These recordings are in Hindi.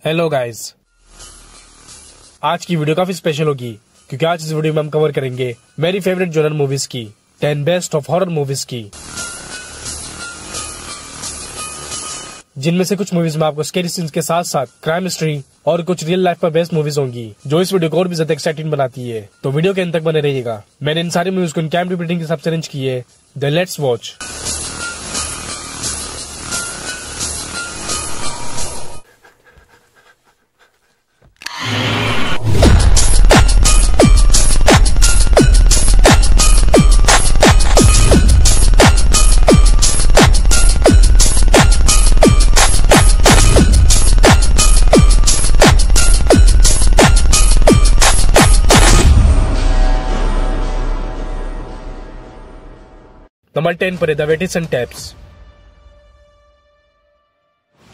हेलो गाइस, आज की वीडियो काफी स्पेशल होगी क्योंकि आज इस वीडियो में हम कवर करेंगे मेरी फेवरेट जॉनर मूवीज की 10 बेस्ट ऑफ हॉरर मूवीज की, जिनमें से कुछ मूवीज में आपको स्कैरी सीन्स के साथ साथ क्राइम हिस्ट्री और कुछ रियल लाइफ पर बेस्ड मूवीज होंगी जो इस वीडियो को और भी ज्यादा एक्साइटिंग बनाती है। तो वीडियो के अंत तक बने रहिएगा। मैंने इन सारी मूवीज को इन कैमरे रेटिंग के हिसाब से अरेंज की है। Let's watch. नंबर 10 पर द वेटिसन टैप्स।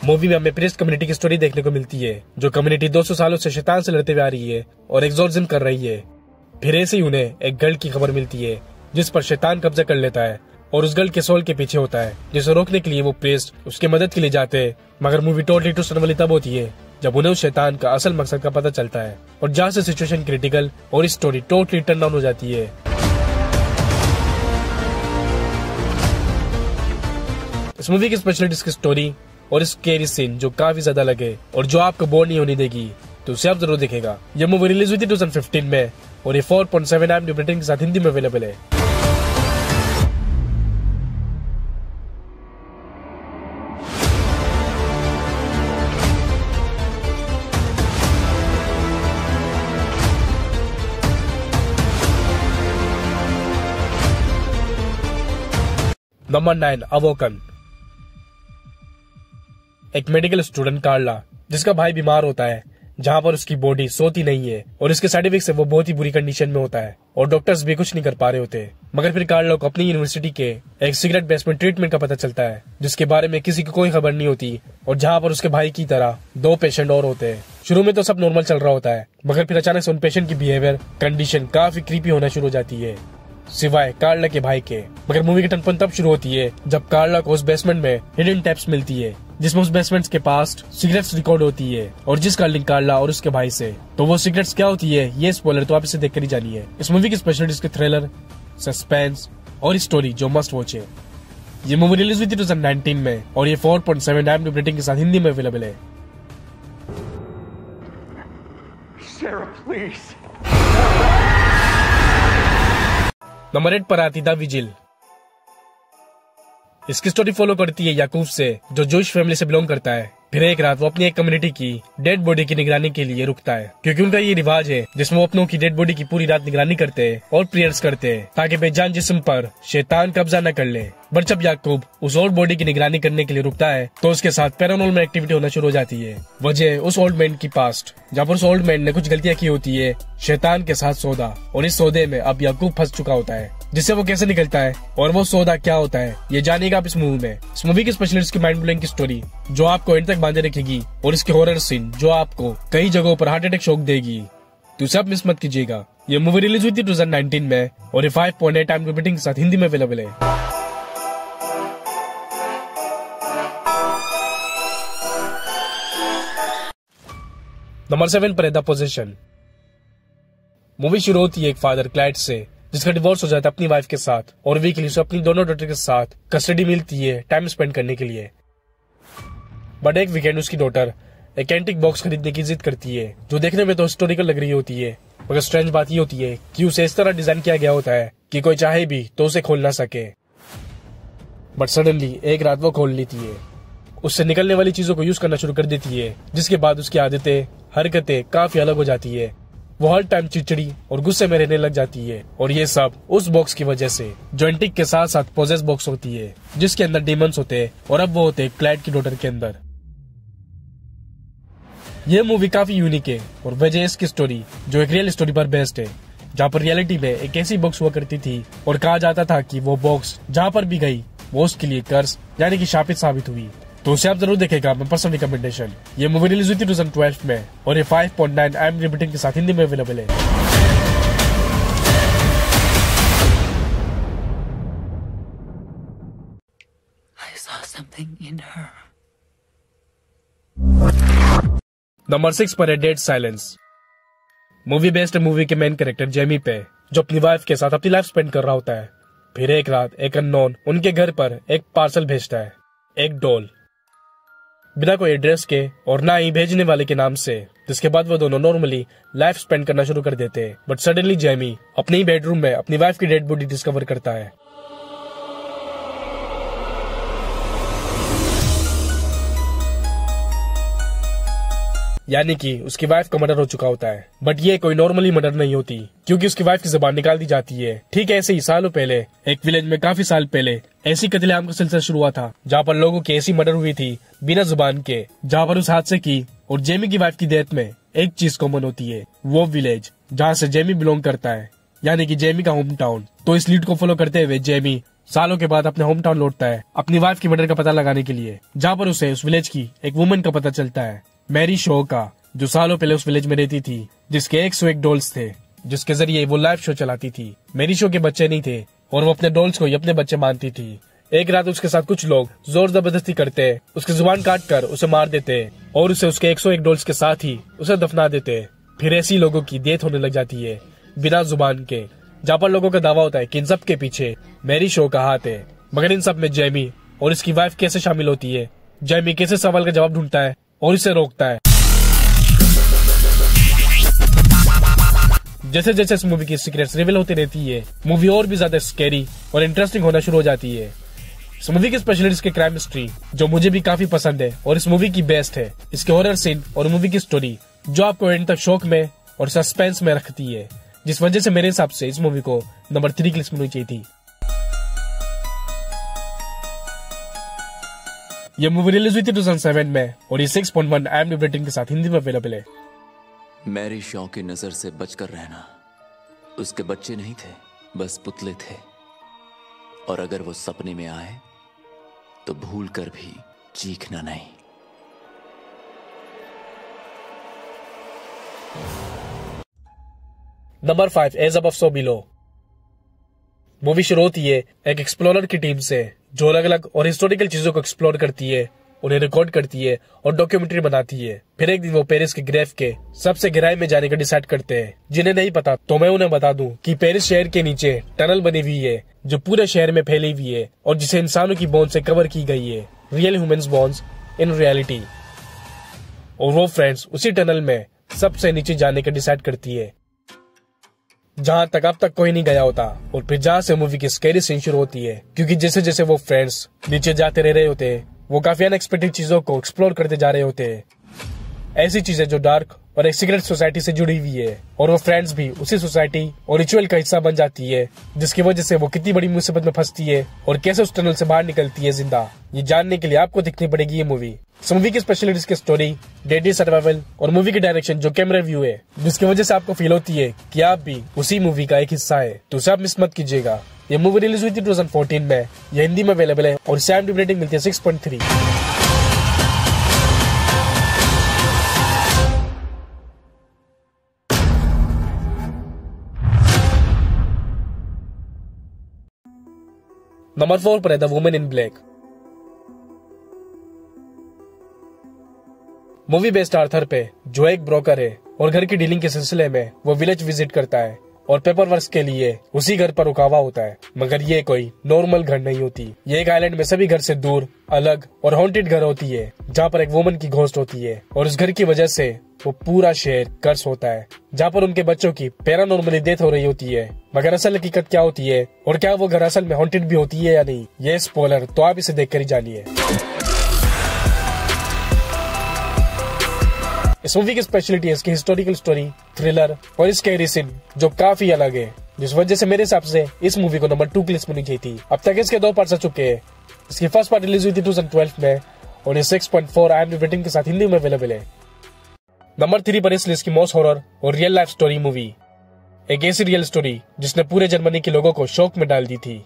मूवी में हमें प्रीस्ट कम्युनिटी की स्टोरी देखने को मिलती है, जो कम्युनिटी 200 सालों से शैतान से लड़ते हुए आ रही है और एक्सॉर्सिज्म कर रही है। फिर ऐसे ही उन्हें एक गर्ल की खबर मिलती है जिस पर शैतान कब्जा कर लेता है और उस गर्ल के सोल के पीछे होता है, जिसे रोकने के लिए वो प्रीस्ट उसकी मदद के लिए जाते हैं। मगर मूवी टोटली ट्विस्ट होने वाली तब होती है जब उन्हें उस शैतान का असल मकसद का पता चलता है और जहाँ से सिचुएशन क्रिटिकल और स्टोरी टोटली टर्न डाउन हो जाती है। इस मूवी की स्पेशलिटी इसकी स्टोरी और स्कैरी सीन जो काफी ज्यादा लगे और जो आपको बोर नहीं होने देगी, तो उसे आप जरूर देखेगा। यह मूवी रिलीज हुई थी 2015 में और ये 4.7 IMDb रेटिंग के साथ हिंदी में अवेलेबल है। नंबर 9 अवोकन। एक मेडिकल स्टूडेंट कार्ला, जिसका भाई बीमार होता है, जहां पर उसकी बॉडी सोती नहीं है और इसके साइड इफेक्ट से वो बहुत ही बुरी कंडीशन में होता है और डॉक्टर्स भी कुछ नहीं कर पा रहे होते। मगर फिर कार्ला को अपनी यूनिवर्सिटी के एक सिगरेट बेसमेंट ट्रीटमेंट का पता चलता है, जिसके बारे में किसी को कोई खबर नहीं होती और जहां पर उसके भाई की तरह 2 पेशेंट और होते हैं। शुरू में तो सब नॉर्मल चल रहा होता है, मगर फिर अचानक से उन पेशेंट की बिहेवियर कंडीशन काफी क्रीपी होना शुरू हो जाती है, सिवाय कार्ला के भाई के। मगर मूवी की टर्न तब शुरू होती है जब कार्ला को उस बेसमेंट में हिडन टैप्स मिलती है, जिसमें उस बेसमेंट के पास सिगरेट्स रिकॉर्ड होती है और जिसका लिंक कार्ला और उसके भाई से। तो वो सिगरेट्स क्या होती है, ये स्पॉइलर तो आप इसे देखकर ही जानिए। इस मूवी की स्पेशलिटी इसके थ्रिलर, सस्पेंस और स्टोरी जो मस्ट वॉच है। ये मूवी रिलीज हुई थी 2019 में और ये 4.7 IMDb रेटिंग के साथ हिंदी में अवेलेबल है। Sarah, please. नंबर 8 पर आती द विजिल। इसकी स्टोरी फॉलो करती है याकूब से, जो जूश फैमिली से बिलोंग करता है। फिर एक रात वो अपनी एक कम्युनिटी की डेड बॉडी की निगरानी के लिए रुकता है, क्योंकि उनका ये रिवाज है जिसमें वो अपनों की डेड बॉडी की पूरी रात निगरानी करते हैं और प्रेयर्स करते हैं ताकि बेजान जिस्म पर शैतान कब्जा न कर ले। बट जब याकूब उस ओल्ड बॉडी की निगरानी करने के लिए रुकता है तो उसके साथ पैरानॉर्मल एक्टिविटी होना शुरू हो जाती है। वजह उस ओल्ड मैन की पास्ट, जहाँ पर उस ओल्ड मैन ने कुछ गलतियां की होती है शैतान के साथ सौदा, और इस सौदे में अब याकूब फंस चुका होता है, जिससे वो कैसे निकलता है और वो सौदा क्या होता है ये जानिएगा आप इस मूवी में। इस मूवी की स्पेशलिस्ट की माइंड ब्लोइंग की स्टोरी जो आपको एंड तक बांधे रखेगी और इसके हॉरर सीन जो आपको कई जगहों पर हार्ट अटैक शॉक देगी, तो उसे आप मिस मत कीजिएगा। ये मूवी रिलीज हुई थी 2019 में और ये 5.8 IMDb रेटिंग के साथ हिंदी में अवेलेबल है। नंबर 7 पर है द पोजीशन। मूवी शुरू होती है एक फादर क्लाइड से, जिसका डिवोर्स हो जाता है अपनी वाइफ के साथ और वीकली उसे अपनी दोनों डॉटर के साथ कस्टडी मिलती है टाइम स्पेंड करने के लिए। बट एक वीकेंड उसकी डॉटर एक एंटिक बॉक्स खरीदने की जिद करती है, जो देखने में तो हिस्टोरिकल लग रही होती है, मगर स्ट्रेंज बात ये होती है कि उसे इस तरह डिजाइन किया गया होता है कि कोई चाहे भी तो उसे खोल ना सके। बट सडनली एक रात वो खोल लेती है, उससे निकलने वाली चीजों को यूज करना शुरू कर देती है, जिसके बाद उसकी आदतें हरकतें काफी अलग हो जाती है। वो हर टाइम चिड़चिड़ी और गुस्से में रहने लग जाती है, और ये सब उस बॉक्स की वजह से जो एंटिक के साथ साथ पोजेस बॉक्स होती है, जिसके अंदर डीमंस होते हैं और अब वो होते हैं क्लाइड की डॉटर के अंदर। ये मूवी काफी यूनिक है और वजह इसकी स्टोरी जो एक रियल स्टोरी पर बेस्ड है, जहाँ पर रियलिटी में एक ऐसी बॉक्स हुआ करती थी और कहा जाता था कि वो बॉक्स जहाँ पर भी गई वो उसके लिए कर्स यानी कि शापित साबित हुई। तो उसे आप जरूर देखेगा, मैं पर्सनल रिकमेंडेशन। ये मूवी रिलीज हुई थी 2012 में और ये 5.9 IMDb रेटिंग के साथ हिंदी में अवेलेबल है। I saw something in her. Number 6 पर है dead silence. Movie based movie के मेन कैरेक्टर जेमी पे, जो अपनी वाइफ के साथ अपनी लाइफ स्पेंड कर रहा होता है। फिर एक रात एक अननोन उनके घर पर एक पार्सल भेजता है, एक डॉल, बिना कोई एड्रेस के और ना ही भेजने वाले के नाम से। जिसके बाद वो दोनों नॉर्मली लाइफ स्पेंड करना शुरू कर देते हैं। बट सडनली जेमी अपने ही बेडरूम में अपनी वाइफ की डेड बॉडी डिस्कवर करता है। यानी कि उसकी वाइफ का मर्डर हो चुका होता है। बट ये कोई नॉर्मली मर्डर नहीं होती, क्योंकि उसकी वाइफ की जुबान निकाल दी जाती है। ठीक ऐसे ही सालों पहले एक विलेज में काफी साल पहले ऐसी कत्लेआम का सिलसिला शुरू हुआ था, जहाँ पर लोगों की ऐसी मर्डर हुई थी बिना जुबान के, जहाँ पर उस हादसे की और जेमी की वाइफ की डेथ में एक चीज कॉमन होती है, वो विलेज जहाँ से जेमी बिलोंग करता है, यानी कि जेमी का होम टाउन। तो इस लीड को फॉलो करते हुए जेमी सालों के बाद अपने होम टाउन लौटता है अपनी वाइफ की मर्डर का पता लगाने के लिए, जहाँ पर उसे उस विलेज की एक वुमन का पता चलता है, मैरी शो का, जो सालों पहले उस विलेज में रहती थी, जिसके 101 डॉल्स थे, जिसके जरिए वो लाइव शो चलाती थी। मैरी शो के बच्चे नहीं थे और वो अपने डॉल्स को ही अपने बच्चे मानती थी। एक रात उसके साथ कुछ लोग जोर जबरदस्ती करते, उसकी जुबान काट कर उसे मार देते और उसे उसके 101 डॉल्स के साथ ही उसे दफना देते। फिर ऐसी लोगों की डेथ होने लग जाती है बिना जुबान के, जहाँ पर लोगों का दावा होता है कि इन सब के पीछे मैरी शो का हाथ है। मगर इन सब में जेमी और इसकी वाइफ कैसे शामिल होती है, जेमी कैसे सवाल का जवाब ढूंढता है और इसे रोकता है। जैसे जैसे इस मूवी की सीक्रेट्स रिवील होती रहती है, मूवी और भी ज्यादा स्कैरी और इंटरेस्टिंग होना शुरू हो जाती है। इस मूवी की स्पेशलिटी इसके क्राइम हिस्ट्री, जो मुझे भी काफी पसंद है और इस मूवी की बेस्ट है। इसके हॉरर सीन और मूवी की स्टोरी, जो आपको एंड तक शौक में और सस्पेंस में रखती है, जिस वजह से मेरे हिसाब से इस मूवी को नंबर 3 की लिस्ट में होनी चाहिए थी। यह मूवी रिलीज हुई थी 2007 में और ये 6.1 IMDb रेटिंग के साथ हिंदी में अवेलेबल है। मैरी शॉ की नजर से बचकर रहना। उसके बच्चे नहीं थे, बस पुतले थे, और अगर वो सपने में आए तो भूल कर भी चीखना नहीं। Number 5 as above so below. Movie शुरू होती है एक एक्सप्लोरर की टीम से, जो अलग अलग और हिस्टोरिकल चीजों को एक्सप्लोर करती है, उन्हें रिकॉर्ड करती है और डॉक्यूमेंट्री बनाती है। फिर एक दिन वो पेरिस के ग्रेफ के सबसे गहराई में जाने का डिसाइड करते हैं। जिन्हें नहीं पता तो मैं उन्हें बता दूं कि पेरिस शहर के नीचे टनल बनी हुई है, जो पूरे शहर में फैली हुई है और जिसे इंसानों की बोन से कवर की गई है, real humans bones in reality. और वो फ्रेंड्स उसी टनल में सबसे नीचे जाने का डिसाइड करती है, जहां तक अब तक कोई नहीं गया होता। और फिर जहां से मूवी की स्कैरी सीन शुरू होती है, क्योंकि जैसे जैसे वो फ्रेंड्स नीचे जाते रह रहे होते हैं, वो काफी अनएक्सपेक्टेड चीजों को एक्सप्लोर करते जा रहे होते हैं। ऐसी चीजें जो डार्क और एक सीक्रेट सोसाइटी से जुड़ी हुई है, और वो फ्रेंड्स भी उसी सोसाइटी और रिचुअल का हिस्सा बन जाती है, जिसकी वजह से वो कितनी बड़ी मुसीबत में फंसती है और कैसे उस टनल से बाहर निकलती है जिंदा। ये जानने के लिए आपको देखनी पड़ेगी ये मूवी। मूवी की स्पेशलिटीज की स्टोरी, डेडली सर्वाइवल और मूवी की डायरेक्शन जो कैमरा व्यू है, जिसकी वजह से आपको फील होती है कि आप भी उसी मूवी का एक हिस्सा है। तो उसे आप मिस मत कीजिएगा। ये मूवी रिलीज हुई थी 2014 में, ये हिंदी में अवेलेबल है और इसे IMDb रेटिंग मिलती है 6.3। नंबर 4 पर है the woman in black. Movie based Arthur पे, जो एक ब्रोकर है और घर की डीलिंग के सिलसिले में वो विलेज विजिट करता है और पेपर वर्क के लिए उसी घर पर रुका हुआ होता है। मगर ये कोई नॉर्मल घर नहीं होती, ये एक आइलैंड में सभी घर से दूर, अलग और हॉन्टेड घर होती है, जहाँ पर एक वुमन की घोस्ट होती है और उस घर की वजह से वो पूरा शहर कर्स होता है, जहाँ पर उनके बच्चों की पैरानॉर्मली डेथ हो रही होती है। मगर असल हकीकत क्या होती है और क्या वो घर असल में हॉन्टेड भी होती है या नहीं, ये स्पॉइलर तो आप इसे देखकर ही जानिए। इस मूवी की स्पेशलिटी है इसकी हिस्टोरिकल स्टोरी, थ्रिलर और स्कैरी सीन, जो काफी अलग है, जिस वजह से मेरे हिसाब से इस मूवी को नंबर 2 की लिस्ट में होनी चाहिए थी। अब तक इसके 2 पार्ट्स आ चुके हैं। इसकी फर्स्ट पार्ट रिलीज हुई थी 2012 में और ये 6.4 IMDb रेटिंग के साथ हिंदी में अवेलेबल है। नंबर 3 पर इस लिस्ट की मोस्ट हॉरर और रियल लाइफ स्टोरी मूवी, एक ऐसी रियल स्टोरी जिसने पूरे जर्मनी के लोगों को शॉक में डाल दी थी,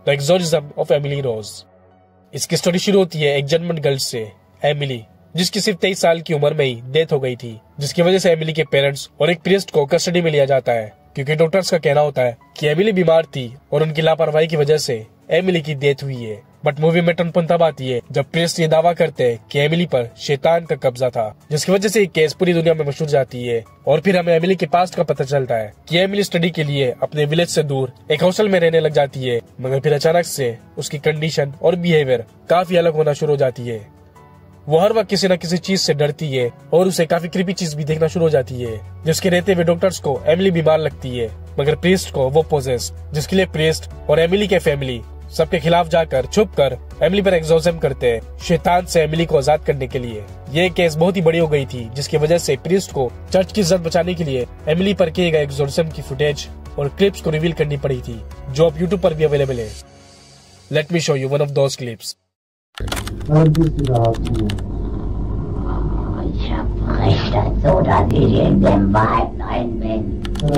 the exorcism of Emily Rose. इसकी स्टोरी शुरू होती है एक जर्मन गर्ल से, एमिली, जिसकी सिर्फ 23 साल की उम्र में ही डेथ हो गई थी, जिसकी वजह से एमिली के पेरेंट्स और एक प्रीस्ट को कस्टडी में लिया जाता है, क्योंकि डॉक्टर्स का कहना होता है कि एमिली बीमार थी और उनकी लापरवाही की वजह से एमिली की डेथ हुई है। बट मूवी में टर्न पॉइंट तब आती है जब प्रिस्ट ये दावा करते हैं कि एमिली पर शैतान का कब्जा था, जिसकी वजह से ये केस पूरी दुनिया में मशहूर जाती है। और फिर हमें एमिली के पास्ट का पता चलता है कि एमिली स्टडी के लिए अपने विलेज से दूर एक हॉस्टल में रहने लग जाती है, मगर फिर अचानक से उसकी कंडीशन और बिहेवियर काफी अलग होना शुरू हो जाती है। वो हर वक्त किसी न किसी चीज से डरती है और उसे काफी क्रीपी चीज भी देखना शुरू हो जाती है, जिसके रहते हुए डॉक्टर्स को एमिली बीमार लगती है, मगर प्रीस्ट को वो पोजेस, जिसके लिए प्रीस्ट और एमिली के फैमिली सबके खिलाफ जाकर छुप कर एमिली पर एक्सोर्सिज्म करते हैं, शैतान से एमिली को आजाद करने के लिए। ये केस बहुत ही बड़ी हो गई थी, जिसकी वजह से प्रीस्ट को चर्च की इज्जत बचाने के लिए एमिली पर किए गए एक्सोर्सिज्म की फुटेज और क्लिप्स को रिवील करनी पड़ी थी, जो अब यूट्यूब पर भी अवेलेबल है। Let me show you one of those clips. Ich verrichte so, dass ich in dem Wald rein bin.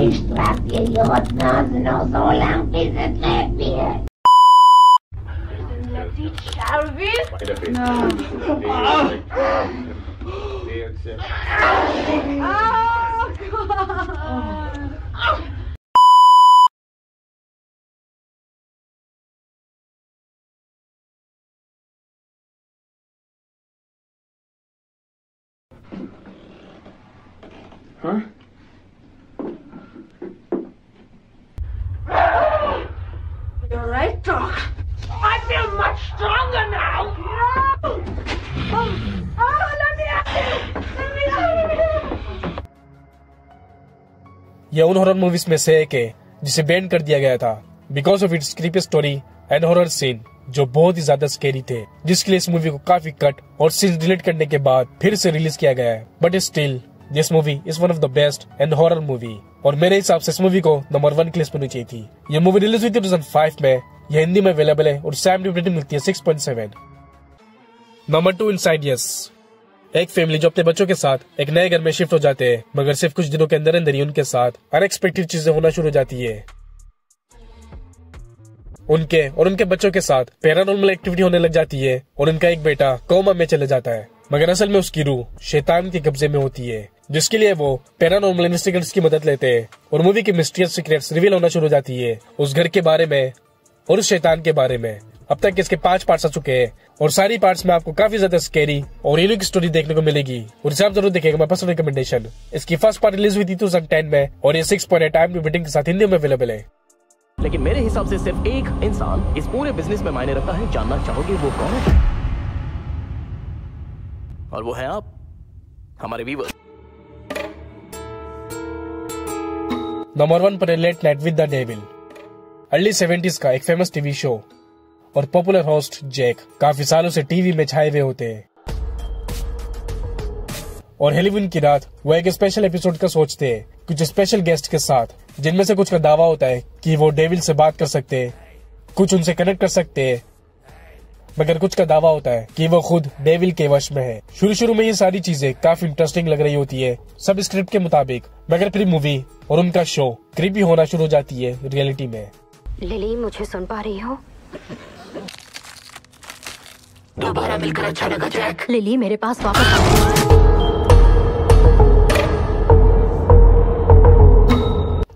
Ich trage dir die Rotnase noch so lang, bis es lebt wird. No. Huh? You're right, Doc. I feel much stronger now. No! Let me out! Let me out! यह उन हॉरर मूवीज में से एक है जिसे बैन कर दिया गया था because of its creepy story and horror scene, जो बहुत ही ज्यादा स्केरी थे, जिसके लिए इस मूवी को काफी कट और सीन डिलीट करने के बाद फिर से रिलीज किया गया है। But still this movie is one of the best and horror movie, और मेरे हिसाब से इस मूवी को नंबर 1 की लिस्ट में होनी चाहिए थी। यह मूवी रिलीज हुई थी 2005 में, यह हिंदी में अवेलेबल है और IMDb रेटिंग मिलती है 6.7। नंबर 2 इनसाइडियस। एक फैमिली जो अपने बच्चों के साथ एक नए घर में शिफ्ट हो जाते हैं, मगर सिर्फ कुछ दिनों के अंदर अंदर ही उनके साथ अनएक्सपेक्टेड चीजें होना शुरू हो जाती है। उनके और उनके बच्चों के साथ पैरानॉर्मल एक्टिविटी होने लग जाती है और उनका एक बेटा कोमा में चले जाता है, मगर असल में उसकी रूह शैतान के कब्जे में होती है, जिसके लिए वो पैरानॉर्मल इन्वेस्टिगेटर्स की मदद लेते हैं और मूवी की मिस्टीरियस सीक्रेट्स रिवील होना शुरू हो जाती है उस घर के बारे में और उस शैतान के बारे में। अब तक इसके 5 पार्ट्स आ चुके हैं और सारी पार्ट्स में आपको काफी ज्यादा स्केरी और यूनिक स्टोरी देखने को मिलेगी और इसे आप जरूर देखेंगे। मैं पर्सनल रिकमेंडेशन। इसकी फर्स्ट पार्ट रिलीज हुई थी 2010 में और ये 6.8 IMDb रेटिंग के साथ हिंदी में अवेलेबल है। लेकिन मेरे हिसाब से सिर्फ एक इंसान इस पूरे बिजनेस में मायने रखता है। जानना चाहोगे वो कौन है? और वो है आप, हमारे व्यूअर्स। नंबर 1 पर late night with the devil. Early 70s का एक फेमस टीवी शो और पॉपुलर होस्ट जैक काफी सालों से टीवी में छाए हुए होते हैं और हेलोवीन की रात वो एक स्पेशल एपिसोड का सोचते हैं कुछ स्पेशल गेस्ट के साथ, जिनमें से कुछ का दावा होता है कि वो डेविल से बात कर सकते हैं, कुछ उनसे कनेक्ट कर सकते हैं, मगर कुछ का दावा होता है कि वो खुद डेविल के वश में है। शुरू में ये सारी चीजें काफी इंटरेस्टिंग लग रही होती है सब स्क्रिप्ट के मुताबिक, मगर फिर मूवी और उनका शो क्रीपी होना शुरू हो जाती है रियलिटी में। लिली, मुझे सुन पा रही हो? दोबारा मिलकर अच्छा लगा जैक। लिली, मेरे पास वापस आओ।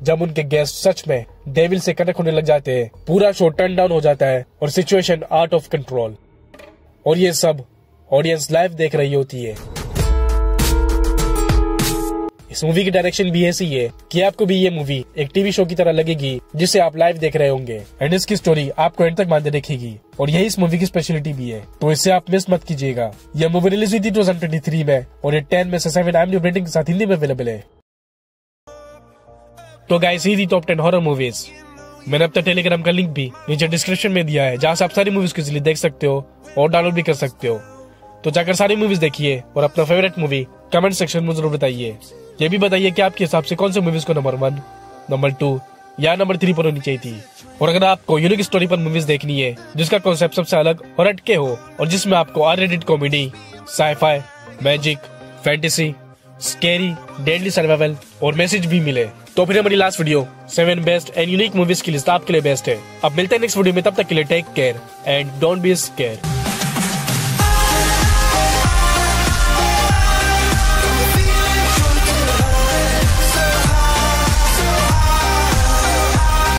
जब उनके गेस्ट सच में डेविल से कनेक्ट होने लग जाते हैं, पूरा शो टर्न डाउन हो जाता है और सिचुएशन आउट ऑफ कंट्रोल, और ये सब ऑडियंस लाइव देख रही होती है। इस मूवी की डायरेक्शन भी ऐसी है कि आपको भी ये मूवी एक टीवी शो की तरह लगेगी जिसे आप लाइव देख रहे होंगे, एंड इसकी स्टोरी आपको एंड तक मानते रखेगी, और यही इस मूवी की स्पेशलिटी भी है, तो इसे आप मिस मत कीजिएगा। यह मूवी रिलीज हुई थी 2023 में और ये 10 में से 7 IMDb रेटिंग के साथ हिंदी में अवेलेबल है। तो गाइस, ये थी टॉप 10 हॉरर मूवीज। मैंने अब तक टेलीग्राम का लिंक भी नीचे डिस्क्रिप्शन में दिया है, जहाँ से आप सारी मूवीज को इजीली देख सकते हो और डाउनलोड भी कर सकते हो। तो जाकर सारी मूवीज देखिए और अपना फेवरेट मूवी कमेंट सेक्शन में जरूर बताइए। ये भी बताइए कि आपके हिसाब से कौन से मूवीज को नंबर 1, नंबर 2 या नंबर 3 पर होनी चाहिए थी। और अगर आपको यूनिक स्टोरी पर मूवीज देखनी है जिसका कॉन्सेप्ट सबसे अलग और हटके हो और जिसमें आपको R-rated comedy, sci-fi, magic, fantasy, scary, deadly survival और मैसेज भी मिले, तो फिर हमारी last video 7 best and unique movies की लिस्ट आपके लिए बेस्ट है। अब मिलते हैं नेक्स्ट वीडियो में, तब तक के लिए take care and don't be scared.